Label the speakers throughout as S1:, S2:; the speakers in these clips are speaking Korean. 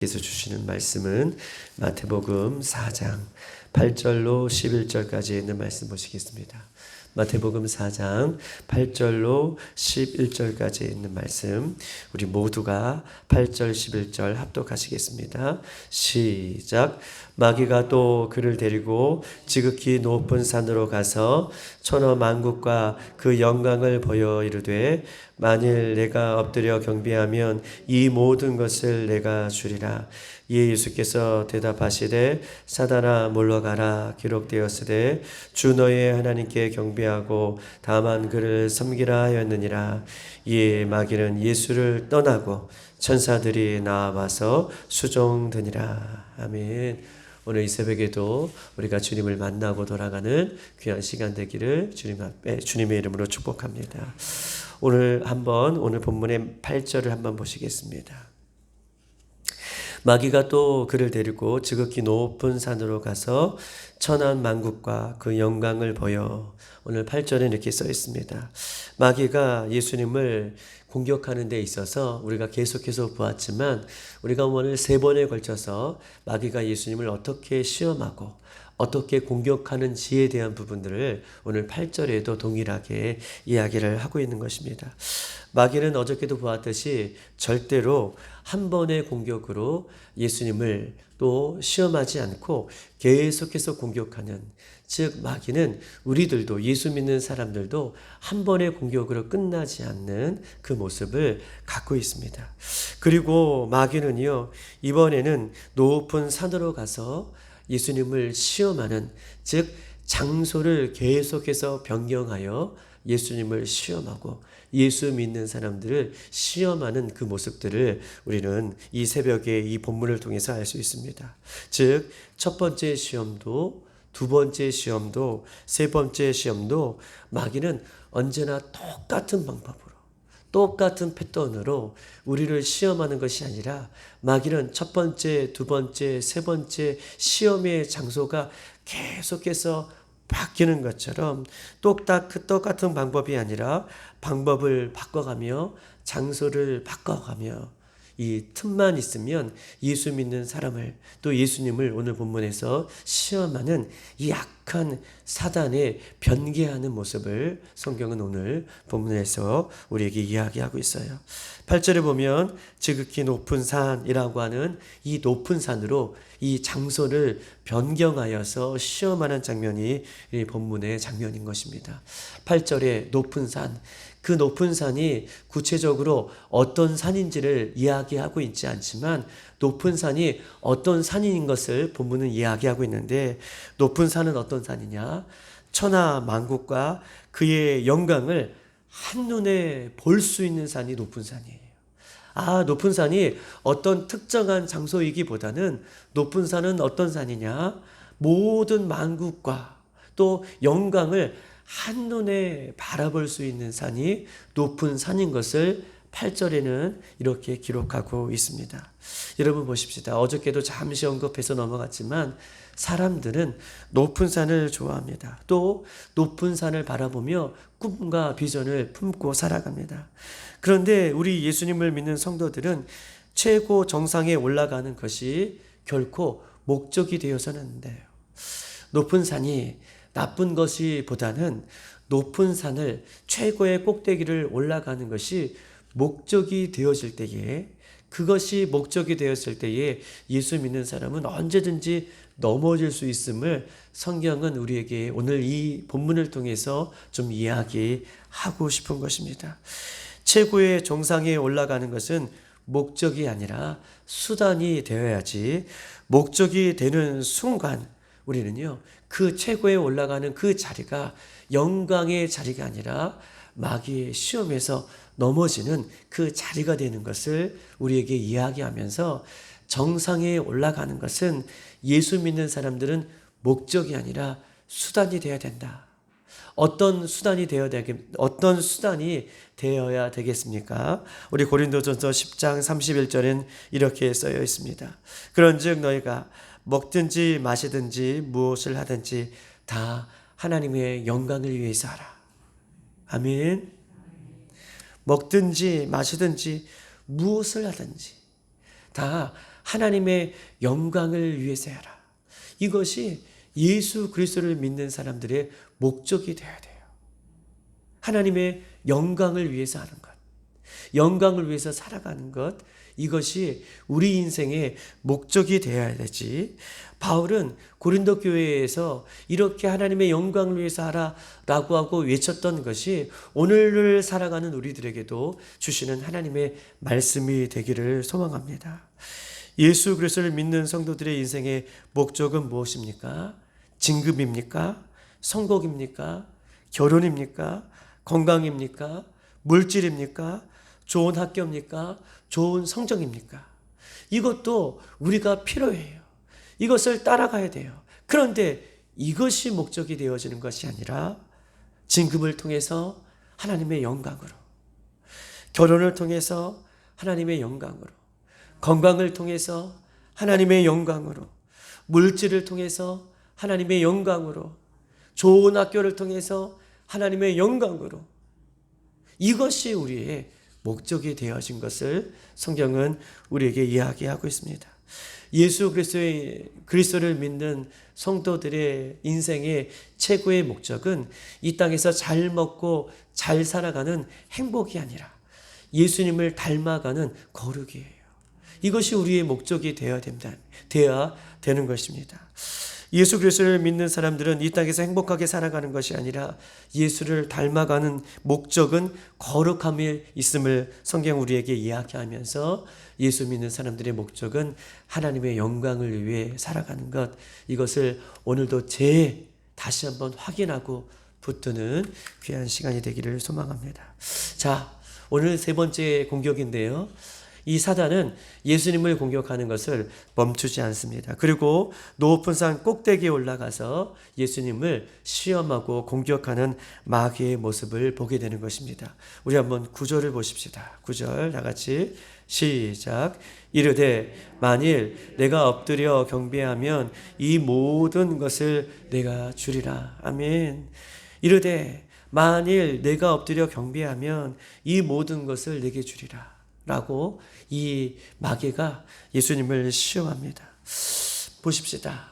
S1: 께서 주시는 말씀은 마태복음 4장 8절로 11절까지 있는 말씀 보시겠습니다. 마태복음 4장 8절로 11절까지 있는 말씀, 우리 모두가 8절 11절 합독하시겠습니다. 시작. 마귀가 또 그를 데리고 지극히 높은 산으로 가서 천하 만국과 그 영광을 보여 이르되 만일 내가 엎드려 경배하면 이 모든 것을 내가 주리라. 이에 예수께서 대답하시되 사단아 물러가라. 기록되었으되 주 너의 하나님께 경배하고 다만 그를 섬기라 하였느니라. 이에 마귀는 예수를 떠나고 천사들이 나와서 수종드니라. 아멘. 오늘 이 새벽에도 우리가 주님을 만나고 돌아가는 귀한 시간 되기를 주님 앞에 주님의 이름으로 축복합니다. 오늘 본문의 8절을 한번 보시겠습니다. 마귀가 또 그를 데리고 지극히 높은 산으로 가서 천한 만국과 그 영광을 보여. 오늘 8절에 이렇게 써 있습니다. 마귀가 예수님을 공격하는 데 있어서 우리가 계속해서 보았지만 우리가 오늘 3번에 걸쳐서 마귀가 예수님을 어떻게 시험하고 어떻게 공격하는지에 대한 부분들을 오늘 8절에도 동일하게 이야기를 하고 있는 것입니다. 마귀는 어저께도 보았듯이 절대로 한 번의 공격으로 예수님을 또 시험하지 않고 계속해서 공격하는, 즉 마귀는 우리들도, 예수 믿는 사람들도 한 번의 공격으로 끝나지 않는 그 모습을 갖고 있습니다. 그리고 마귀는요, 이번에는 높은 산으로 가서 예수님을 시험하는, 즉 장소를 계속해서 변경하여 예수님을 시험하고 예수 믿는 사람들을 시험하는 그 모습들을 우리는 이 새벽에 이 본문을 통해서 알 수 있습니다. 즉 첫 번째 시험도, 두 번째 시험도, 세 번째 시험도 마귀는 언제나 똑같은 방법으로, 똑같은 패턴으로 우리를 시험하는 것이 아니라 마귀는 첫 번째, 두 번째, 세 번째 시험의 장소가 계속해서 바뀌는 것처럼 똑같은 방법이 아니라 방법을 바꿔가며 장소를 바꿔가며 이 틈만 있으면 예수 믿는 사람을, 또 예수님을 오늘 본문에서 시험하는 이 악한 사단의 변개하는 모습을 성경은 오늘 본문에서 우리에게 이야기하고 있어요. 8절에 보면 지극히 높은 산이라고 하는 이 높은 산으로 이 장소를 변경하여서 시험하는 장면이 이 본문의 장면인 것입니다. 8절에 높은 산, 그 높은 산이 구체적으로 어떤 산인지를 이야기하고 있지 않지만 높은 산이 어떤 산인 것을 본문은 이야기하고 있는데, 높은 산은 어떤 산이냐? 천하 만국과 그의 영광을 한눈에 볼 수 있는 산이 높은 산이에요. 높은 산이 어떤 특정한 장소이기보다는 높은 산은 어떤 산이냐? 모든 만국과 또 영광을 한눈에 바라볼 수 있는 산이 높은 산인 것을 8절에는 이렇게 기록하고 있습니다. 여러분 보십시다. 어저께도 잠시 언급해서 넘어갔지만 사람들은 높은 산을 좋아합니다. 또 높은 산을 바라보며 꿈과 비전을 품고 살아갑니다. 그런데 우리 예수님을 믿는 성도들은 최고 정상에 올라가는 것이 결코 목적이 되어서는 안 돼요. 높은 산이 나쁜 것이 보다는 높은 산을, 최고의 꼭대기를 올라가는 것이 목적이 되어질 때에, 그것이 목적이 되었을 때에 예수 믿는 사람은 언제든지 넘어질 수 있음을 성경은 우리에게 오늘 이 본문을 통해서 좀 이야기하고 싶은 것입니다. 최고의 정상에 올라가는 것은 목적이 아니라 수단이 되어야지, 목적이 되는 순간 우리는요, 그 최고에 올라가는 그 자리가 영광의 자리가 아니라 마귀의 시험에서 넘어지는 그 자리가 되는 것을 우리에게 이야기하면서, 정상에 올라가는 것은 예수 믿는 사람들은 목적이 아니라 수단이 되어야 된다. 어떤 수단이 되어야 되겠습니까? 우리 고린도전서 10장 31절엔 이렇게 쓰여 있습니다. 그런즉 너희가 먹든지 마시든지 무엇을 하든지 다 하나님의 영광을 위해서 하라. 아멘. 먹든지 마시든지 무엇을 하든지 다 하나님의 영광을 위해서 하라. 이것이 예수 그리스도를 믿는 사람들의 목적이 되어야 돼요. 하나님의 영광을 위해서 하는 것, 영광을 위해서 살아가는 것, 이것이 우리 인생의 목적이 되어야 되지. 바울은 고린도 교회에서 이렇게 하나님의 영광을 위해서 하라라고 하고 외쳤던 것이 오늘을 살아가는 우리들에게도 주시는 하나님의 말씀이 되기를 소망합니다. 예수 그리스도를 믿는 성도들의 인생의 목적은 무엇입니까? 진급입니까? 성공입니까? 결혼입니까? 건강입니까? 물질입니까? 좋은 학교입니까? 좋은 성적입니까? 이것도 우리가 필요해요. 이것을 따라가야 돼요. 그런데 이것이 목적이 되어지는 것이 아니라 진급을 통해서 하나님의 영광으로, 결혼을 통해서 하나님의 영광으로, 건강을 통해서 하나님의 영광으로, 물질을 통해서 하나님의 영광으로, 좋은 학교를 통해서 하나님의 영광으로, 이것이 우리의 목적이 되어진 것을 성경은 우리에게 이야기하고 있습니다. 예수 그리스도를 믿는 성도들의 인생의 최고의 목적은 이 땅에서 잘 먹고 잘 살아가는 행복이 아니라 예수님을 닮아가는 거룩이에요. 이것이 우리의 목적이 되어야 되는 것입니다. 예수 그리스도를 믿는 사람들은 이 땅에서 행복하게 살아가는 것이 아니라 예수를 닮아가는 목적은 거룩함에 있음을 성경 우리에게 이야기하면서 예수 믿는 사람들의 목적은 하나님의 영광을 위해 살아가는 것, 이것을 오늘도 다시 한번 확인하고 붙드는 귀한 시간이 되기를 소망합니다. 자, 오늘 세 번째 공격인데요. 이 사단은 예수님을 공격하는 것을 멈추지 않습니다. 그리고 높은 산 꼭대기에 올라가서 예수님을 시험하고 공격하는 마귀의 모습을 보게 되는 것입니다. 우리 한번 9절을 보십시다. 9절 다 같이 시작. 이르되 만일 내가 엎드려 경배하면 이 모든 것을 내가 주리라. 아멘. 이르되 만일 내가 엎드려 경배하면 이 모든 것을 내게 주리라 라고 이 마귀가 예수님을 시험합니다. 보십시다.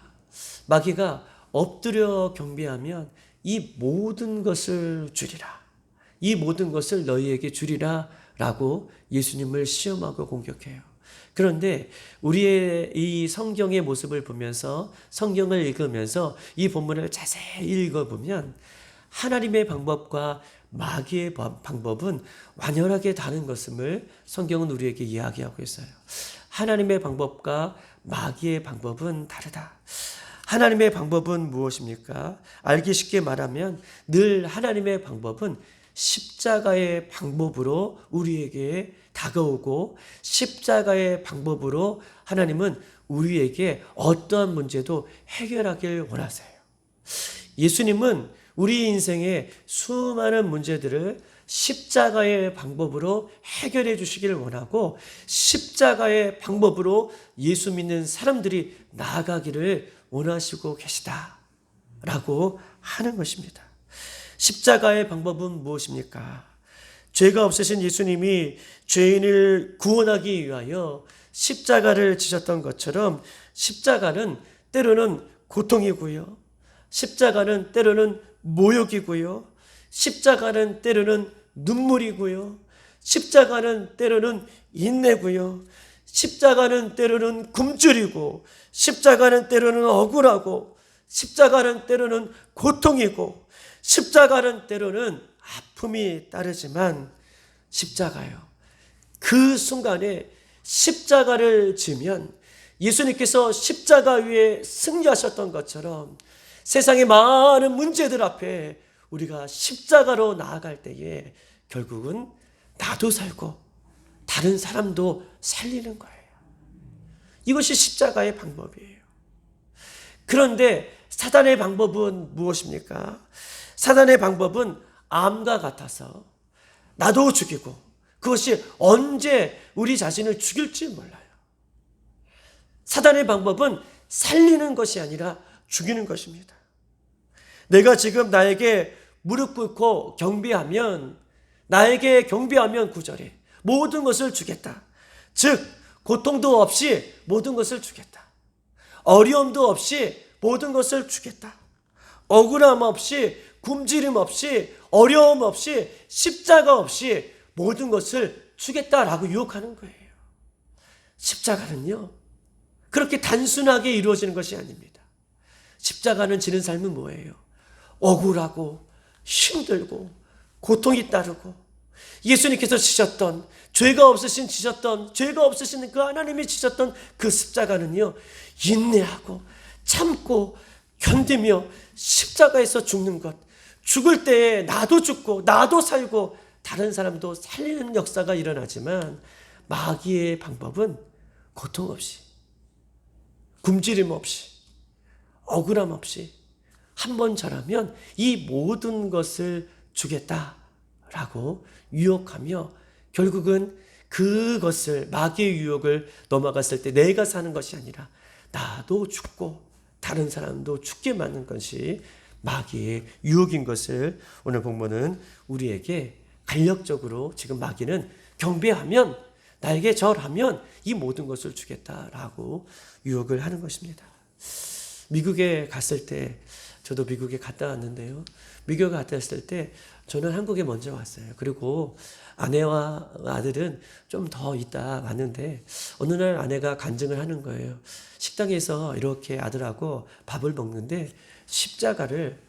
S1: 마귀가 엎드려 경배하면 이 모든 것을 주리라, 이 모든 것을 너희에게 주리라 라고 예수님을 시험하고 공격해요. 그런데 우리의 이 성경의 모습을 보면서, 성경을 읽으면서 이 본문을 자세히 읽어보면 하나님의 방법과 마귀의 방법은 완연하게 다른 것임을 성경은 우리에게 이야기하고 있어요. 하나님의 방법과 마귀의 방법은 다르다. 하나님의 방법은 무엇입니까? 알기 쉽게 말하면 늘 하나님의 방법은 십자가의 방법으로 우리에게 다가오고, 십자가의 방법으로 하나님은 우리에게 어떠한 문제도 해결하길 원하세요. 예수님은 우리 인생의 수많은 문제들을 십자가의 방법으로 해결해 주시기를 원하고, 십자가의 방법으로 예수 믿는 사람들이 나아가기를 원하시고 계시다 라고 하는 것입니다. 십자가의 방법은 무엇입니까? 죄가 없으신 예수님이 죄인을 구원하기 위하여 십자가를 지셨던 것처럼 십자가는 때로는 고통이고요, 십자가는 때로는 모욕이고요, 십자가는 때로는 눈물이고요, 십자가는 때로는 인내고요, 십자가는 때로는 굶주리고, 십자가는 때로는 억울하고, 십자가는 때로는 고통이고, 십자가는 때로는 아픔이 따르지만, 십자가요, 그 순간에 십자가를 지면 예수님께서 십자가 위에 승리하셨던 것처럼 세상의 많은 문제들 앞에 우리가 십자가로 나아갈 때에 결국은 나도 살고 다른 사람도 살리는 거예요. 이것이 십자가의 방법이에요. 그런데 사단의 방법은 무엇입니까? 사단의 방법은 암과 같아서 나도 죽이고, 그것이 언제 우리 자신을 죽일지 몰라요. 사단의 방법은 살리는 것이 아니라 죽이는 것입니다. 내가 지금 나에게 무릎 꿇고 경배하면, 나에게 경배하면 9절에 모든 것을 주겠다. 즉 고통도 없이 모든 것을 주겠다. 어려움도 없이 모든 것을 주겠다. 억울함 없이, 굶주림 없이, 어려움 없이, 십자가 없이 모든 것을 주겠다라고 유혹하는 거예요. 십자가는요, 그렇게 단순하게 이루어지는 것이 아닙니다. 십자가는 지는 삶은 뭐예요? 억울하고 힘들고 고통이 따르고, 예수님께서 지셨던, 죄가 없으신 그 하나님이 지셨던 그 십자가는요, 인내하고 참고 견디며 십자가에서 죽는 것, 죽을 때에 나도 죽고 나도 살고 다른 사람도 살리는 역사가 일어나지만, 마귀의 방법은 고통 없이, 굶주림 없이, 억울함 없이 한 번 절하면 이 모든 것을 주겠다라고 유혹하며, 결국은 그것을, 마귀의 유혹을 넘어갔을 때 내가 사는 것이 아니라 나도 죽고 다른 사람도 죽게 만든 것이 마귀의 유혹인 것을 오늘 본문은 우리에게 간략적으로, 지금 마귀는 경배하면, 나에게 절하면 이 모든 것을 주겠다라고 유혹을 하는 것입니다. 미국에 갔을 때, 저도 미국에 갔다 왔는데요, 미국에 갔다 왔을 때 저는 한국에 먼저 왔어요. 그리고 아내와 아들은 좀 더 있다 왔는데, 어느 날 아내가 간증을 하는 거예요. 식당에서 이렇게 아들하고 밥을 먹는데 십자가를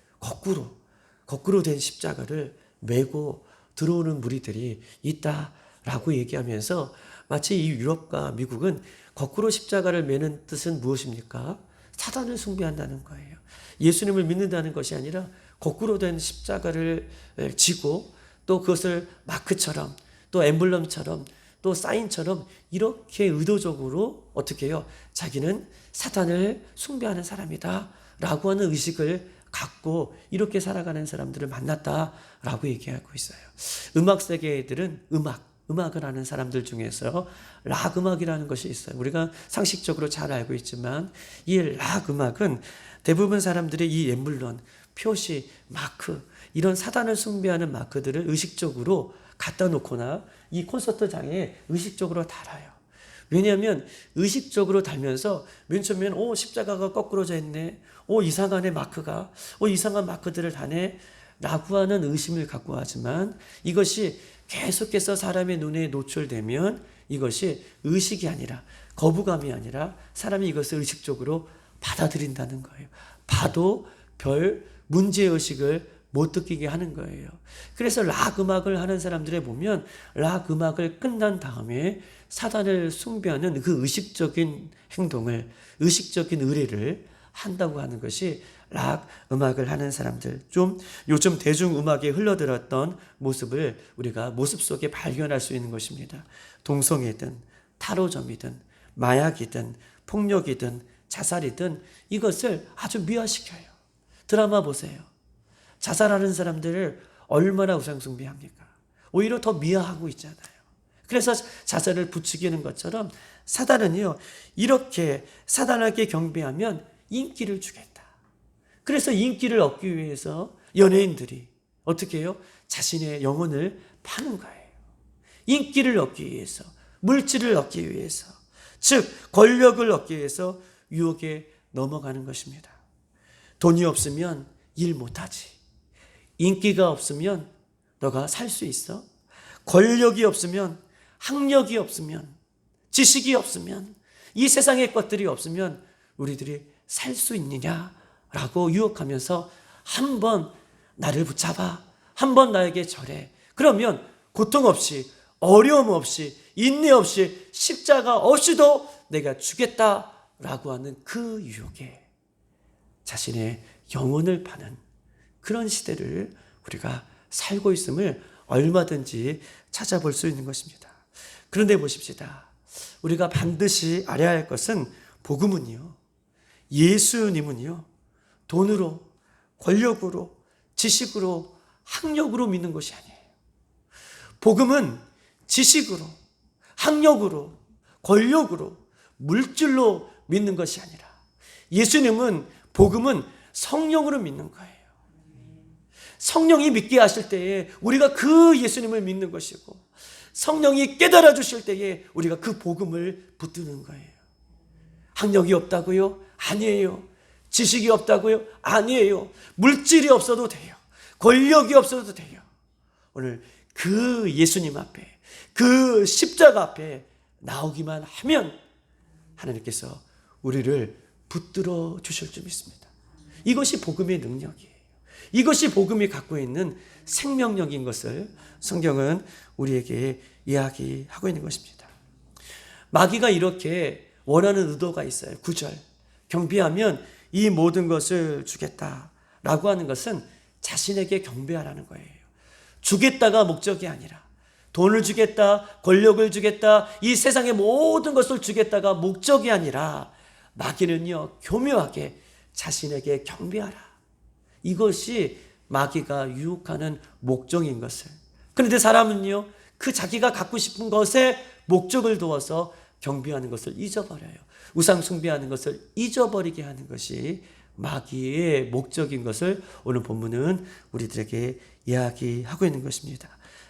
S1: 거꾸로 된 십자가를 메고 들어오는 무리들이 있다라고 얘기하면서, 마치 이 유럽과 미국은 거꾸로 십자가를 메는 뜻은 무엇입니까? 사단을 숭배한다는 거예요. 예수님을 믿는다는 것이 아니라 거꾸로 된 십자가를 지고, 또 그것을 마크처럼, 또 엠블럼처럼, 또 사인처럼 이렇게 의도적으로 어떻게 해요? 자기는 사탄을 숭배하는 사람이다 라고 하는 의식을 갖고 이렇게 살아가는 사람들을 만났다라고 얘기하고 있어요. 음악 세계들은 음악을 하는 사람들 중에서 락 음악이라는 것이 있어요. 우리가 상식적으로 잘 알고 있지만, 이 락 음악은 대부분 사람들이 이 엠블럼, 표시, 마크, 이런 사단을 숭배하는 마크들을 의식적으로 갖다 놓거나 이 콘서트장에 의식적으로 달아요. 왜냐하면 의식적으로 달면서 맨 처음엔 십자가가 거꾸로져 있네, 이상하네 마크가, 이상한 마크들을 다네 라고 하는 의심을 갖고 하지만, 이것이 계속해서 사람의 눈에 노출되면 이것이 의식이 아니라, 거부감이 아니라 사람이 이것을 의식적으로 받아들인다는 거예요. 봐도 별 문제의식을 못 느끼게 하는 거예요. 그래서 락 음악을 하는 사람들에 보면, 락 음악을 끝난 다음에 사단을 숭배하는 그 의식적인 행동을, 의식적인 의례를 한다고 하는 것이 락 음악을 하는 사람들. 좀 요즘 대중음악에 흘러들었던 모습을 우리가 모습 속에 발견할 수 있는 것입니다. 동성애든 타로점이든 마약이든 폭력이든 자살이든 이것을 아주 미화시켜요. 드라마 보세요. 자살하는 사람들을 얼마나 우상숭배합니까? 오히려 더 미화하고 있잖아요. 그래서 자살을 부추기는 것처럼 사단은요, 이렇게 사단에게 경배하면 인기를 주겠다. 그래서 인기를 얻기 위해서 연예인들이 어떻게 해요? 자신의 영혼을 파는 거예요. 인기를 얻기 위해서, 물질을 얻기 위해서, 즉 권력을 얻기 위해서 유혹에 넘어가는 것입니다. 돈이 없으면 일 못하지. 인기가 없으면 너가 살 수 있어? 권력이 없으면, 학력이 없으면, 지식이 없으면, 이 세상의 것들이 없으면 우리들이 살 수 있느냐라고 유혹하면서, 한번 나를 붙잡아, 한번 나에게 절해. 그러면 고통 없이, 어려움 없이, 인내 없이, 십자가 없이도 내가 주겠다라고 하는 그 유혹에 자신의 영혼을 파는 그런 시대를 우리가 살고 있음을 얼마든지 찾아볼 수 있는 것입니다. 그런데 보십시다. 우리가 반드시 알아야 할 것은, 복음은요, 예수님은요, 돈으로, 권력으로, 지식으로, 학력으로 믿는 것이 아니에요. 복음은 지식으로, 학력으로, 권력으로, 물질로 믿는 것이 아니라, 예수님은, 복음은 성령으로 믿는 거예요. 성령이 믿게 하실 때에 우리가 그 예수님을 믿는 것이고, 성령이 깨달아 주실 때에 우리가 그 복음을 붙드는 거예요. 학력이 없다고요? 아니에요. 지식이 없다고요? 아니에요. 물질이 없어도 돼요. 권력이 없어도 돼요. 오늘 그 예수님 앞에, 그 십자가 앞에 나오기만 하면 하나님께서 우리를 붙들어 주실 줄 믿습니다. 이것이 복음의 능력이에요. 이것이 복음이 갖고 있는 생명력인 것을 성경은 우리에게 이야기하고 있는 것입니다. 마귀가 이렇게 원하는 의도가 있어요. 9절. 경배하면 이 모든 것을 주겠다라고 하는 것은 자신에게 경배하라는 거예요. 주겠다가 목적이 아니라, 돈을 주겠다, 권력을 주겠다, 이 세상의 모든 것을 주겠다가 목적이 아니라, 마귀는요, 교묘하게 자신에게 경배하라. 이것이 마귀가 유혹하는 목적인 것을. 그런데 사람은요, 그 자기가 갖고 싶은 것에 목적을 두어서 경배하는 것을 잊어버려요. 우상 숭배하는 것을 잊어버리게 하는 것이 마귀의 목적인 것을 오늘 본문은 우리들에게 이야기하고 있는 것입니다.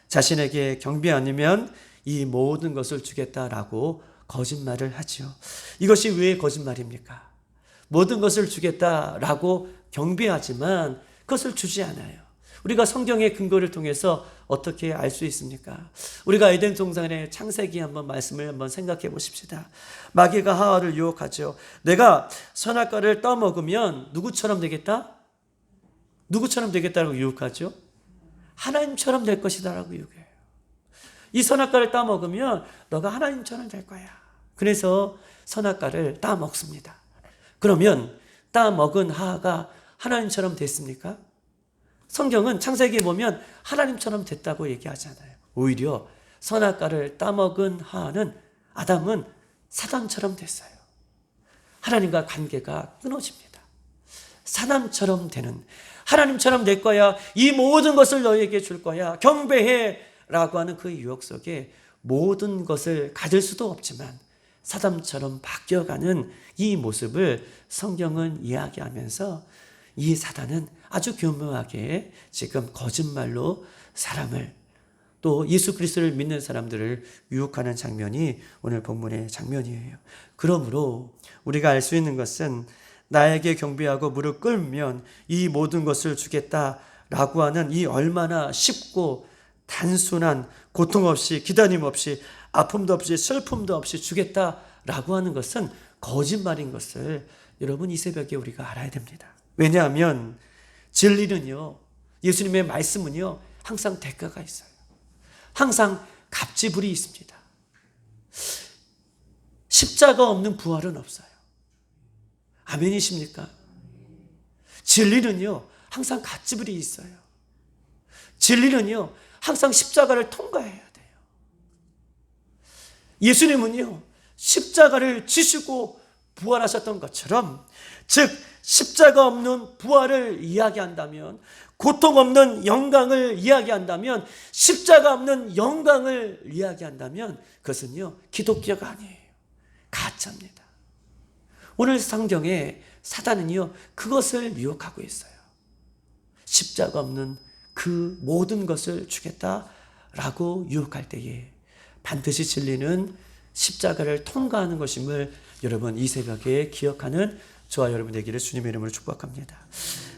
S1: 자신에게 경배 아니면 이 모든 것을 주겠다라고 거짓말을 하죠. 이것이 왜 거짓말입니까? 모든 것을 주겠다라고 경배하지만 그것을 주지 않아요. 우리가 성경의 근거를 통해서 어떻게 알 수 있습니까? 우리가 에덴 동산의 창세기 한번 말씀을 한번 생각해 보십시다. 마귀가 하와를 유혹하죠. 내가 선악과를 따먹으면 누구처럼 되겠다? 누구처럼 되겠다라고 유혹하죠? 하나님처럼 될 것이다라고 유혹해요. 이 선악과를 따먹으면 너가 하나님처럼 될 거야. 그래서 선악과를 따먹습니다. 그러면 따먹은 하와가 하나님처럼 됐습니까? 성경은 창세기에 보면 하나님처럼 됐다고 얘기하잖아요. 오히려 선악과를 따먹은 하와는, 아담은 사단처럼 됐어요. 하나님과 관계가 끊어집니다. 사단처럼 되는, 하나님처럼 될 거야, 이 모든 것을 너에게 줄 거야, 경배해 라고 하는 그 유혹 속에 모든 것을 가질 수도 없지만 사단처럼 바뀌어가는 이 모습을 성경은 이야기하면서, 이 사단은 아주 교묘하게 지금 거짓말로 사람을, 또 예수 그리스도를 믿는 사람들을 유혹하는 장면이 오늘 본문의 장면이에요. 그러므로 우리가 알 수 있는 것은, 나에게 경배하고 무릎 꿇으면 이 모든 것을 주겠다라고 하는 이 얼마나 쉽고 단순한, 고통 없이, 기다림 없이, 아픔도 없이, 슬픔도 없이 주겠다라고 하는 것은 거짓말인 것을 여러분 이 새벽에 우리가 알아야 됩니다. 왜냐하면 진리는요, 예수님의 말씀은요, 항상 대가가 있어요. 항상 값지불이 있습니다. 십자가 없는 부활은 없어요. 아멘이십니까? 진리는요, 항상 값지불이 있어요. 진리는요, 항상 십자가를 통과해야 돼요. 예수님은요, 십자가를 지시고 부활하셨던 것처럼, 즉 십자가 없는 부활을 이야기한다면, 고통 없는 영광을 이야기한다면, 십자가 없는 영광을 이야기한다면 그것은요, 기독교가 아니에요. 가짜입니다. 오늘 성경에 사단은요, 그것을 유혹하고 있어요. 십자가 없는 그 모든 것을 주겠다라고 유혹할 때에 반드시 진리는 십자가를 통과하는 것임을 여러분 이 새벽에 기억하는 저와 여러분 되기를 주님의 이름으로 축복합니다.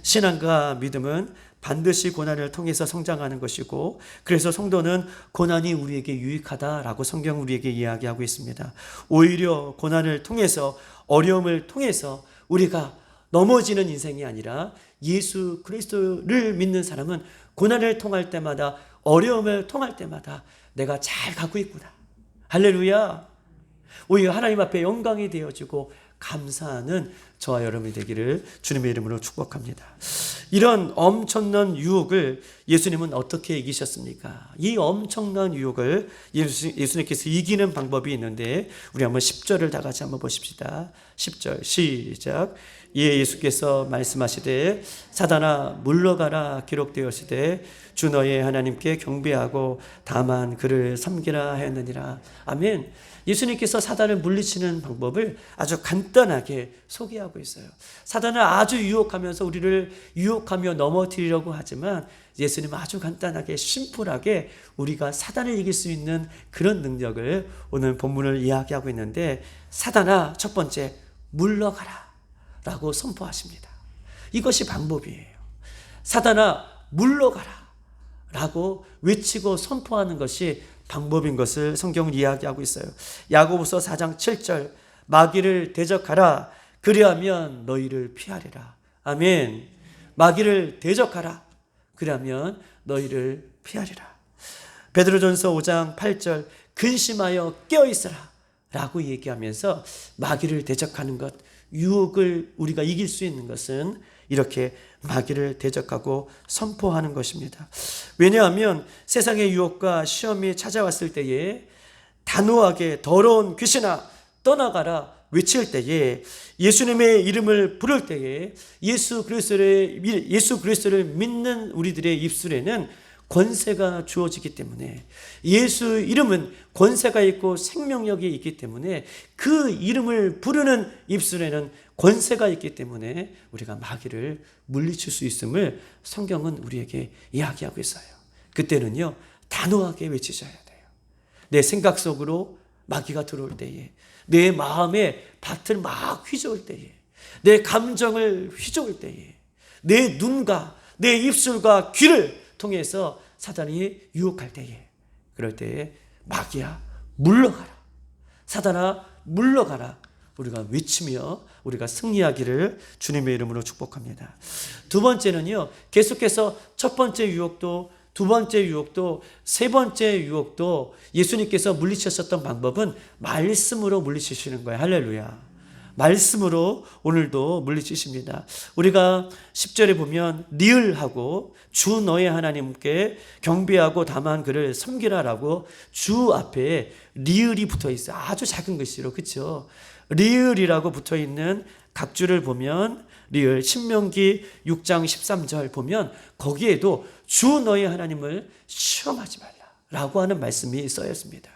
S1: 신앙과 믿음은 반드시 고난을 통해서 성장하는 것이고, 그래서 성도는 고난이 우리에게 유익하다라고 성경 우리에게 이야기하고 있습니다. 오히려 고난을 통해서, 어려움을 통해서 우리가 넘어지는 인생이 아니라, 예수 그리스도를 믿는 사람은 고난을 통할 때마다, 어려움을 통할 때마다 내가 잘 가고 있구나, 할렐루야, 오히려 하나님 앞에 영광이 되어지고 감사하는 저와 여러분이 되기를 주님의 이름으로 축복합니다. 이런 엄청난 유혹을 예수님은 어떻게 이기셨습니까? 이 엄청난 유혹을 예수님께서 이기는 방법이 있는데, 우리 한번 10절을 다 같이 한번 보십시다. 10절 시작. 이에 예수께서 말씀하시되 사단아 물러가라 기록되었으되 주 너의 하나님께 경배하고 다만 그를 섬기라 하였느니라. 아멘. 예수님께서 사단을 물리치는 방법을 아주 간단히 간단하게 소개하고 있어요. 사단은 아주 유혹하면서 우리를 유혹하며 넘어뜨리려고 하지만 예수님은 아주 간단하게 심플하게 우리가 사단을 이길 수 있는 그런 능력을 오늘 본문을 이야기하고 있는데, 사단아, 첫 번째 물러가라 라고 선포하십니다. 이것이 방법이에요. 사단아 물러가라 라고 외치고 선포하는 것이 방법인 것을 성경은 이야기하고 있어요. 야고보서 4장 7절, 마귀를 대적하라, 그리하면 너희를 피하리라. 아멘. 마귀를 대적하라, 그리하면 너희를 피하리라. 베드로전서 5장 8절, 근심하여 깨어있으라 라고 얘기하면서 마귀를 대적하는 것, 유혹을 우리가 이길 수 있는 것은 이렇게 마귀를 대적하고 선포하는 것입니다. 왜냐하면 세상의 유혹과 시험이 찾아왔을 때에 단호하게 더러운 귀신아 떠나가라 외칠 때에, 예수님의 이름을 부를 때에 예수 그리스도를 믿는 우리들의 입술에는 권세가 주어지기 때문에, 예수 이름은 권세가 있고 생명력이 있기 때문에 그 이름을 부르는 입술에는 권세가 있기 때문에 우리가 마귀를 물리칠 수 있음을 성경은 우리에게 이야기하고 있어요. 그때는요, 단호하게 외치셔야 돼요. 내 생각 속으로 마귀가 들어올 때에, 내 마음에 밭을 막 휘저을 때에, 내 감정을 휘저을 때에, 내 눈과 내 입술과 귀를 통해서 사단이 유혹할 때에, 그럴 때에 마귀야 물러가라, 사단아 물러가라, 우리가 외치며 우리가 승리하기를 주님의 이름으로 축복합니다. 두 번째는요, 계속해서 첫 번째 유혹도, 두 번째 유혹도, 세 번째 유혹도 예수님께서 물리치셨던 방법은 말씀으로 물리치시는 거예요. 할렐루야. 말씀으로 오늘도 물리치십니다. 우리가 10절에 보면 리을하고 주 너의 하나님께 경배하고 다만 그를 섬기라라고 주 앞에 리을이 붙어 있어요. 아주 작은 글씨로, 그렇죠? 리을이라고 붙어 있는 각주를 보면, 리을 신명기 6장 13절 보면 거기에도 주 너의 하나님을 시험하지 말라라고 하는 말씀이 써여 있습니다.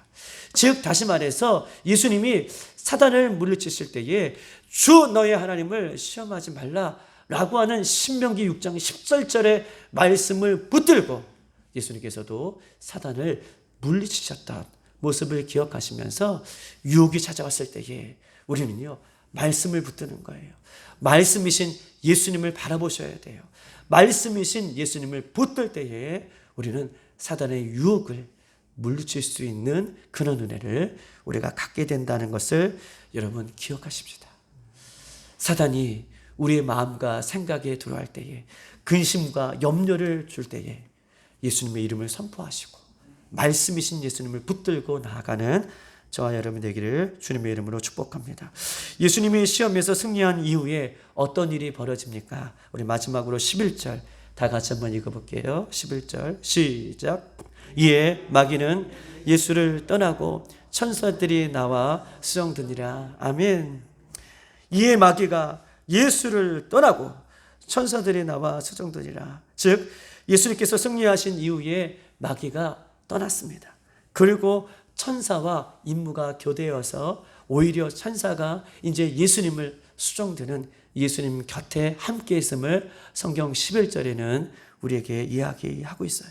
S1: 즉 다시 말해서 예수님이 사단을 물리치실 때에 주 너의 하나님을 시험하지 말라라고 하는 신명기 6장 17절의 말씀을 붙들고 예수님께서도 사단을 물리치셨던 모습을 기억하시면서 유혹이 찾아왔을 때에 우리는요, 말씀을 붙드는 거예요. 말씀이신 예수님을 바라보셔야 돼요. 말씀이신 예수님을 붙들 때에 우리는 사단의 유혹을 물리칠 수 있는 그런 은혜를 우리가 갖게 된다는 것을 여러분 기억하십시다. 사단이 우리의 마음과 생각에 들어갈 때에, 근심과 염려를 줄 때에 예수님의 이름을 선포하시고 말씀이신 예수님을 붙들고 나아가는 저와 여러분 되기를 주님의 이름으로 축복합니다. 예수님이 시험에서 승리한 이후에 어떤 일이 벌어집니까? 우리 마지막으로 11절 다 같이 한번 읽어볼게요. 11절 시작. 이에 마귀는 예수를 떠나고 천사들이 나와 수정드니라. 아멘. 이에 마귀가 예수를 떠나고 천사들이 나와 수정드니라. 즉 예수님께서 승리하신 이후에 마귀가 떠났습니다. 그리고 천사와 임무가 교대어서 오히려 천사가 이제 예수님을 수종드는 예수님 곁에 함께 있음을 성경 11절에는 우리에게 이야기하고 있어요.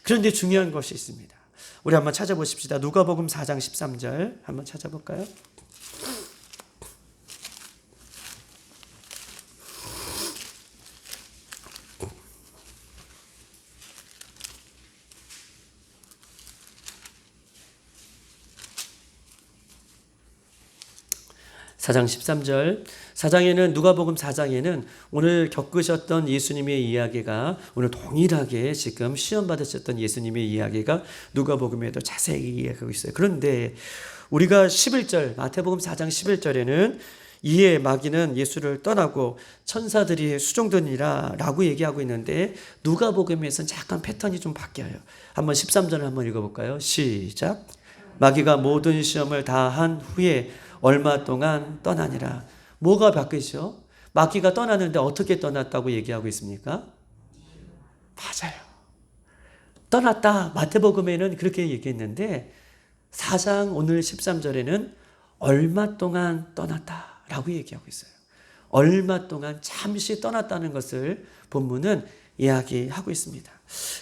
S1: 그런데 중요한 것이 있습니다. 우리 한번 찾아보십시다. 누가복음 4장 13절 한번 찾아볼까요? 사장 13절, 4장에는 누가복음 4장에는 오늘 겪으셨던 예수님의 이야기가, 오늘 동일하게 지금 시험 받으셨던 예수님의 이야기가 누가복음에도 자세히 이야기하고 있어요. 그런데 우리가 11절, 마태복음 4장 11절에는 이에 마귀는 예수를 떠나고 천사들이 수종드니라 라고 얘기하고 있는데, 누가복음에서는 약간 패턴이 좀 바뀌어요. 한번 13절을 한번 읽어볼까요? 시작. 마귀가 모든 시험을 다 한 후에 얼마 동안 떠나니라. 뭐가 바뀌죠? 마귀가 떠났는데 어떻게 떠났다고 얘기하고 있습니까? 맞아요. 떠났다. 마태복음에는 그렇게 얘기했는데 4장 오늘 13절에는 얼마 동안 떠났다 라고 얘기하고 있어요. 얼마 동안 잠시 떠났다는 것을 본문은 이야기하고 있습니다.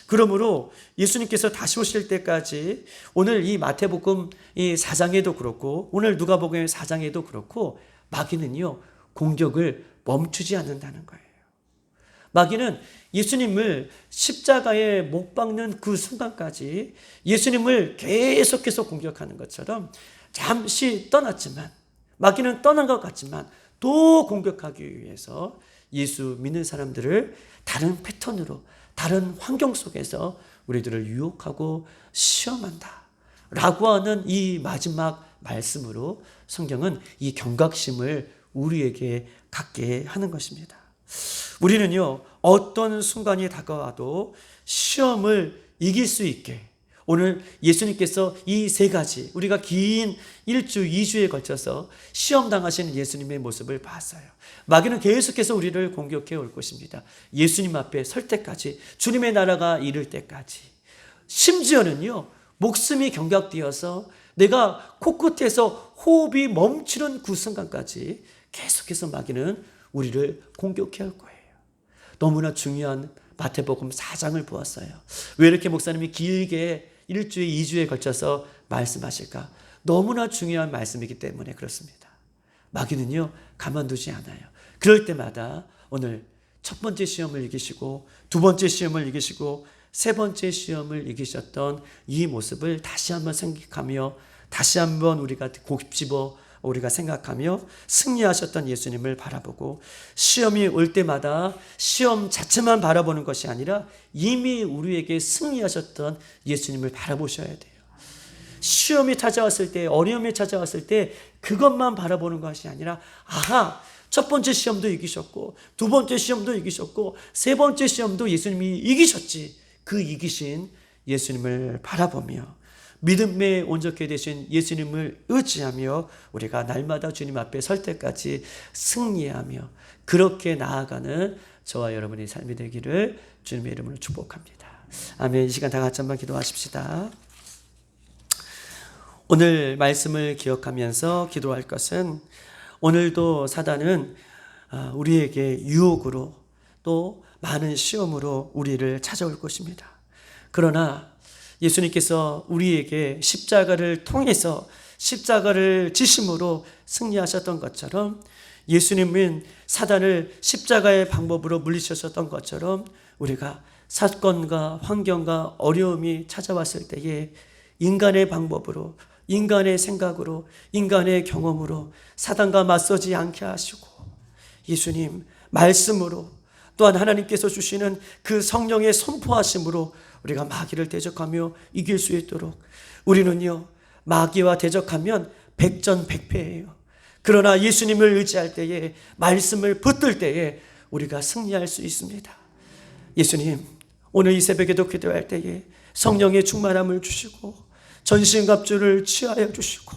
S1: 그러므로 예수님께서 다시 오실 때까지 오늘 이 마태복음 이 4장에도 그렇고 오늘 누가복음 4장에도 그렇고 마귀는요 공격을 멈추지 않는다는 거예요. 마귀는 예수님을 십자가에 못 박는 그 순간까지 예수님을 계속해서 공격하는 것처럼 잠시 떠났지만 마귀는 떠난 것 같지만 또 공격하기 위해서 예수 믿는 사람들을 다른 패턴으로 다른 환경 속에서 우리들을 유혹하고 시험한다 라고 하는 이 마지막 말씀으로 성경은 이 경각심을 우리에게 갖게 하는 것입니다. 우리는요 어떤 순간이 다가와도 시험을 이길 수 있게 오늘 예수님께서 이 세 가지 우리가 긴 1주 2주에 걸쳐서 시험 당하시는 예수님의 모습을 봤어요. 마귀는 계속해서 우리를 공격해 올 것입니다. 예수님 앞에 설 때까지 주님의 나라가 이를 때까지 심지어는요 목숨이 경각되어서 내가 코끝에서 호흡이 멈추는 그 순간까지 계속해서 마귀는 우리를 공격해 올 거예요. 너무나 중요한 마태복음 4장을 보았어요. 왜 이렇게 목사님이 길게 1주에 2주에 걸쳐서 말씀하실까? 너무나 중요한 말씀이기 때문에 그렇습니다. 마귀는요 가만두지 않아요. 그럴 때마다 오늘 첫 번째 시험을 이기시고 두 번째 시험을 이기시고 세 번째 시험을 이기셨던 이 모습을 다시 한번 생각하며 다시 한번 우리가 곱씹어 우리가 생각하며 승리하셨던 예수님을 바라보고 시험이 올 때마다 시험 자체만 바라보는 것이 아니라 이미 우리에게 승리하셨던 예수님을 바라보셔야 돼요. 시험이 찾아왔을 때 어려움이 찾아왔을 때 그것만 바라보는 것이 아니라 아하 첫 번째 시험도 이기셨고 두 번째 시험도 이기셨고 세 번째 시험도 예수님이 이기셨지 그 이기신 예수님을 바라보며 믿음에 온전케 되신 예수님을 의지하며 우리가 날마다 주님 앞에 설 때까지 승리하며 그렇게 나아가는 저와 여러분의 삶이 되기를 주님의 이름으로 축복합니다. 아멘. 이 시간 다 같이 한번 기도하십시다. 오늘 말씀을 기억하면서 기도할 것은 오늘도 사단은 우리에게 유혹으로 또 많은 시험으로 우리를 찾아올 것입니다. 그러나 예수님께서 우리에게 십자가를 통해서 십자가를 지심으로 승리하셨던 것처럼 예수님은 사단을 십자가의 방법으로 물리치셨던 것처럼 우리가 사건과 환경과 어려움이 찾아왔을 때에 인간의 방법으로 인간의 생각으로 인간의 경험으로 사단과 맞서지 않게 하시고 예수님 말씀으로 또한 하나님께서 주시는 그 성령의 선포하심으로 우리가 마귀를 대적하며 이길 수 있도록 우리는요 마귀와 대적하면 백전백패예요. 그러나 예수님을 의지할 때에 말씀을 붙들 때에 우리가 승리할 수 있습니다. 예수님 오늘 이 새벽에도 기도할 때에 성령의 충만함을 주시고 전신갑주를 취하여 주시고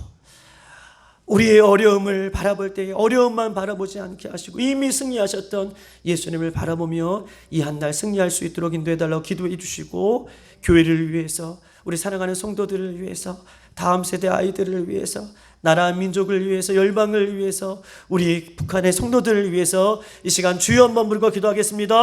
S1: 우리의 어려움을 바라볼 때에 어려움만 바라보지 않게 하시고 이미 승리하셨던 예수님을 바라보며 이 한 날 승리할 수 있도록 인도해달라고 기도해 주시고 교회를 위해서 우리 사랑하는 성도들을 위해서 다음 세대 아이들을 위해서 나라 민족을 위해서 열방을 위해서 우리 북한의 성도들을 위해서 이 시간 주여 한번 부르고 기도하겠습니다.